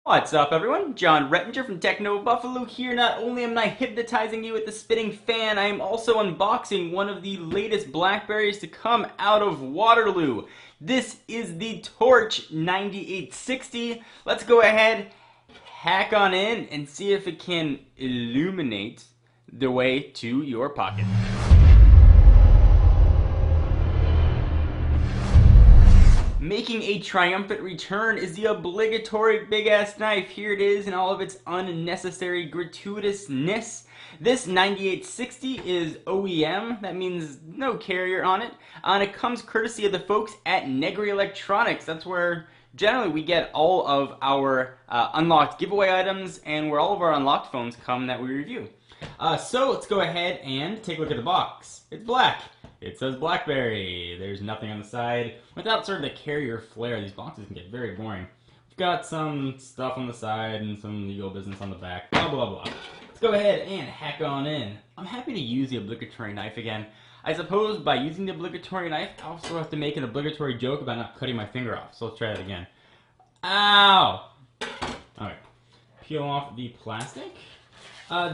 What's up, everyone? John Rettinger from Techno Buffalo here. Not only am I hypnotizing you with the spitting fan, I am also unboxing one of the latest Blackberries to come out of Waterloo. This is the Torch 9860. Let's go ahead, hack on in, and see if it can illuminate the way to your pocket. Making a triumphant return is the obligatory big-ass knife. Here it is in all of its unnecessary gratuitousness. This 9860 is OEM. That means no carrier on it. And it comes courtesy of the folks at Negri Electronics. That's where generally we get all of our unlocked giveaway items and where all of our unlocked phones come that we review. So let's go ahead and take a look at the box. It's black. It says Blackberry. There's nothing on the side. Without sort of the carrier flair, these boxes can get very boring. We've got some stuff on the side and some legal business on the back. Blah, blah, blah. Let's go ahead and hack on in. I'm happy to use the obligatory knife again. I suppose by using the obligatory knife, I also have to make an obligatory joke about not cutting my finger off. So let's try that again. Ow! Alright. Peel off the plastic.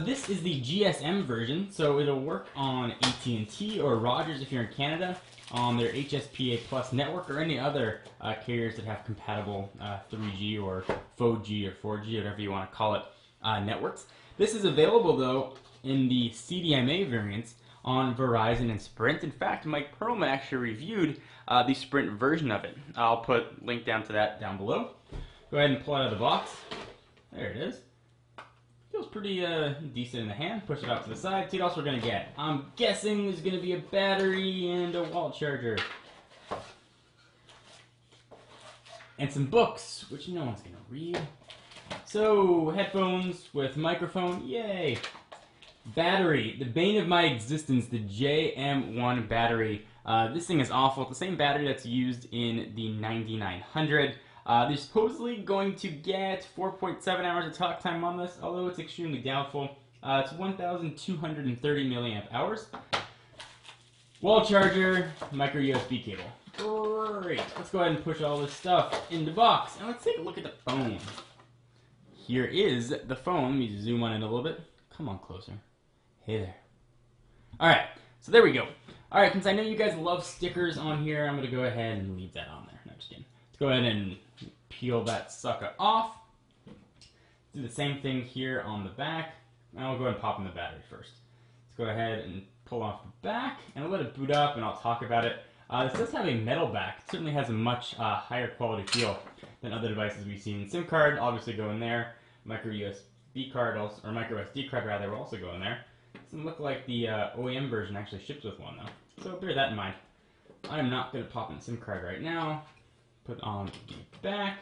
This is the GSM version, so it'll work on AT&T or Rogers if you're in Canada, on their HSPA Plus network, or any other carriers that have compatible 3G or 4G or 4G, whatever you want to call it, networks. This is available, though, in the CDMA variants on Verizon and Sprint. In fact, Mike Perlman actually reviewed the Sprint version of it. I'll put a link down to that down below. Go ahead and pull it out of the box. There it is. Feels pretty decent in the hand. Push it out to the side. See what else we're going to get. I'm guessing there's going to be a battery and a wall charger. And some books, which no one's going to read. So, headphones with microphone. Yay! Battery. The bane of my existence, the JM1 battery. This thing is awful. It's the same battery that's used in the 9900. They're supposedly going to get 4.7 hours of talk time on this, although it's extremely doubtful. It's 1,230 milliamp hours. Wall charger, micro USB cable. Great. Let's go ahead and push all this stuff in the box, and let's take a look at the phone. Here is the phone. Let me zoom on it a little bit. Come on closer. Hey there. Alright, so there we go. Alright, since I know you guys love stickers on here, I'm going to go ahead and leave that on there. No, just kidding. Let's go ahead and peel that sucker off. Do the same thing here on the back. And I'll go ahead and pop in the battery first. Let's go ahead and pull off the back, and I'll let it boot up, and I'll talk about it. This does have a metal back. It certainly has a much higher quality feel than other devices we've seen. SIM card obviously go in there. Micro USB card, also, or micro SD card rather, will also go in there. Doesn't look like the OEM version actually ships with one though. So bear that in mind. I am not going to pop in the SIM card right now. Put on the back.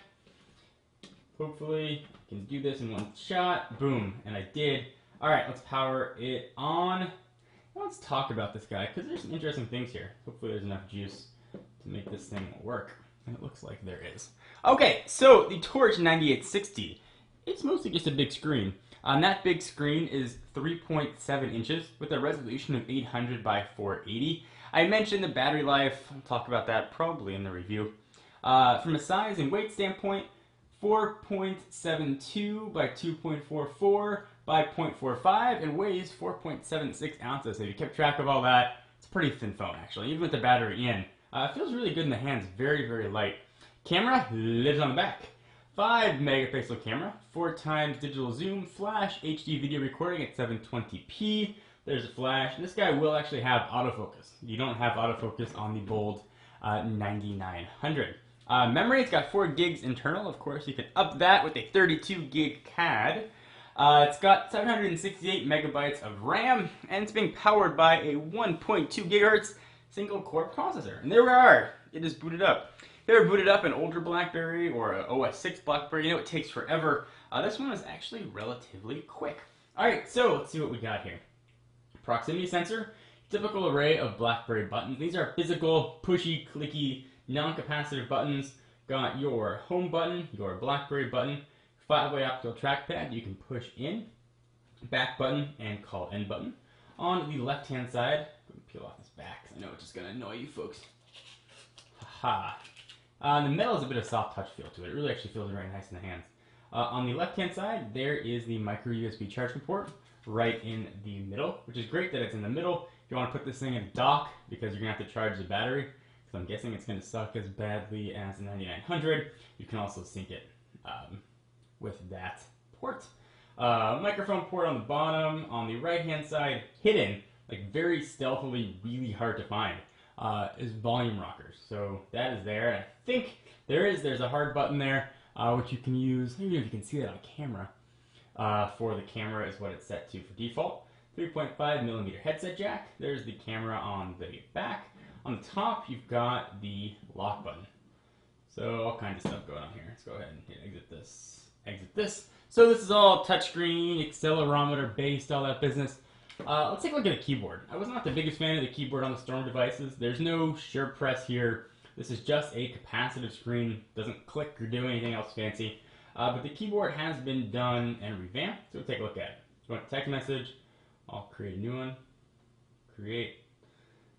Hopefully, I can do this in one shot. Boom, and I did. Alright, let's power it on. Now let's talk about this guy, because there's some interesting things here. Hopefully there's enough juice to make this thing work. And it looks like there is. Okay, so the Torch 9860. It's mostly just a big screen. That big screen is 3.7 inches with a resolution of 800 by 480. I mentioned the battery life. I'll talk about that probably in the review. From a size and weight standpoint, 4.72 by 2.44 by 0.45 and weighs 4.76 ounces. So if you kept track of all that, it's a pretty thin phone actually, even with the battery in. It feels really good in the hands, very, very light. Camera lives on the back. 5 megapixel camera, 4 times digital zoom, flash, HD video recording at 720p. There's a flash. This guy will actually have autofocus. You don't have autofocus on the Bold 9900. Memory, it's got 4 gigs internal. Of course, you can up that with a 32 gig CAD. It's got 768 megabytes of RAM, and it's being powered by a 1.2 gigahertz single core processor. And there we are. It is booted up. If you ever booted up an older Blackberry or an OS 6 Blackberry, you know it takes forever. This one is actually relatively quick. Alright, so let's see what we got here. Proximity sensor, typical array of Blackberry buttons. These are physical, pushy, clicky, non-capacitive buttons. Got your home button, your Blackberry button, 5-way optical trackpad you can push in, back button, and call end button. On the left-hand side, peel off this back, I know it's just going to annoy you folks. Haha. The metal has a bit of soft touch feel to it. It really actually feels very nice in the hands. On the left-hand side, there is the micro USB charging port right in the middle, which is great that it's in the middle. If you want to put this thing in a dock, because you're going to have to charge the battery, because I'm guessing it's going to suck as badly as the 9900, you can also sync it with that port. Microphone port on the bottom. On the right-hand side, hidden, like very stealthily, really hard to find, is volume rockers. So that is there. And I think there's a hard button there, which you can use. Maybe if you can see that on camera. For the camera is what it's set to for default. 3.5mm headset jack. There's the camera on the back. On the top, you've got the lock button. So all kinds of stuff going on here. Let's go ahead and hit exit this. Exit this. So this is all touchscreen, accelerometer based, all that business. Let's take a look at the keyboard. I was not the biggest fan of the keyboard on the Storm devices. There's no sure press here. This is just a capacitive screen. Doesn't click or do anything else fancy. But the keyboard has been done and revamped, so we'll take a look at it. So want a text message, I'll create a new one. Create.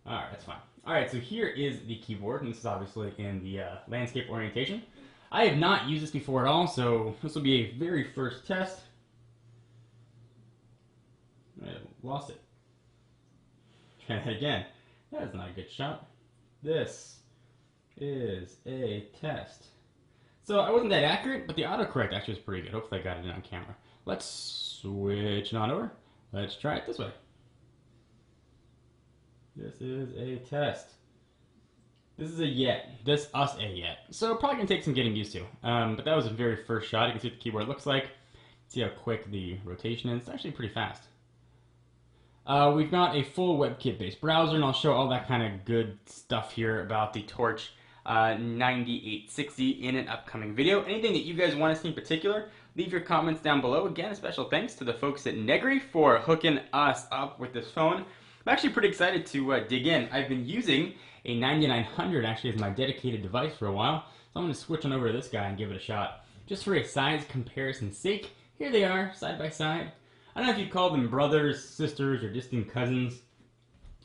Alright, that's fine. Alright, so here is the keyboard, and this is obviously in the landscape orientation. I have not used this before at all, so this will be a very first test. I lost it. Try that again. That is not a good shot. This is a test. So I wasn't that accurate, but the autocorrect actually was pretty good. Hopefully I got it in on camera. Let's switch it on over. Let's try it this way. This is a test. This is a yet. This us a yet. So probably gonna take some getting used to. But that was the very first shot. You can see what the keyboard looks like. See how quick the rotation is. It's actually pretty fast. We've got a full WebKit-based browser, and I'll show all that kind of good stuff here about the Torch 9860 in an upcoming video. Anything that you guys want to see in particular, leave your comments down below. Again, a special thanks to the folks at Negri for hooking us up with this phone. I'm actually pretty excited to dig in. I've been using a 9900 actually as my dedicated device for a while, so I'm going to switch on over to this guy and give it a shot. Just for a size comparison's sake, here they are, side by side. I don't know if you'd call them brothers, sisters, or distant cousins,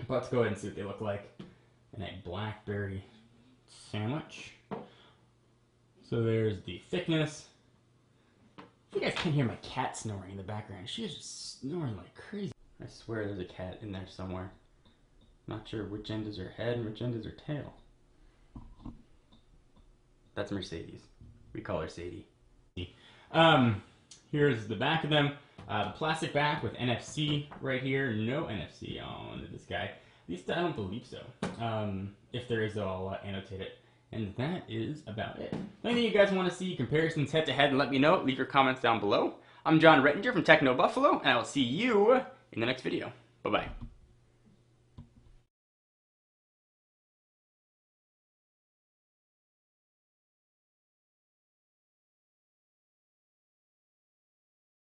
but let's go ahead and see what they look like in a Blackberry sandwich. So there's the thickness. If you guys can't hear my cat snoring in the background, she is just snoring like crazy. I swear there's a cat in there somewhere. Not sure which end is her head and which end is her tail. That's Mercedes. We call her Sadie. Here's the back of them. The plastic back with NFC right here. No NFC on this guy. At least I don't believe so. If there is, I'll annotate it. And that is about it. Anything you guys want to see comparisons head to head, let me know. Leave your comments down below. I'm John Rettinger from Techno Buffalo, and I will see you in the next video. Bye-bye.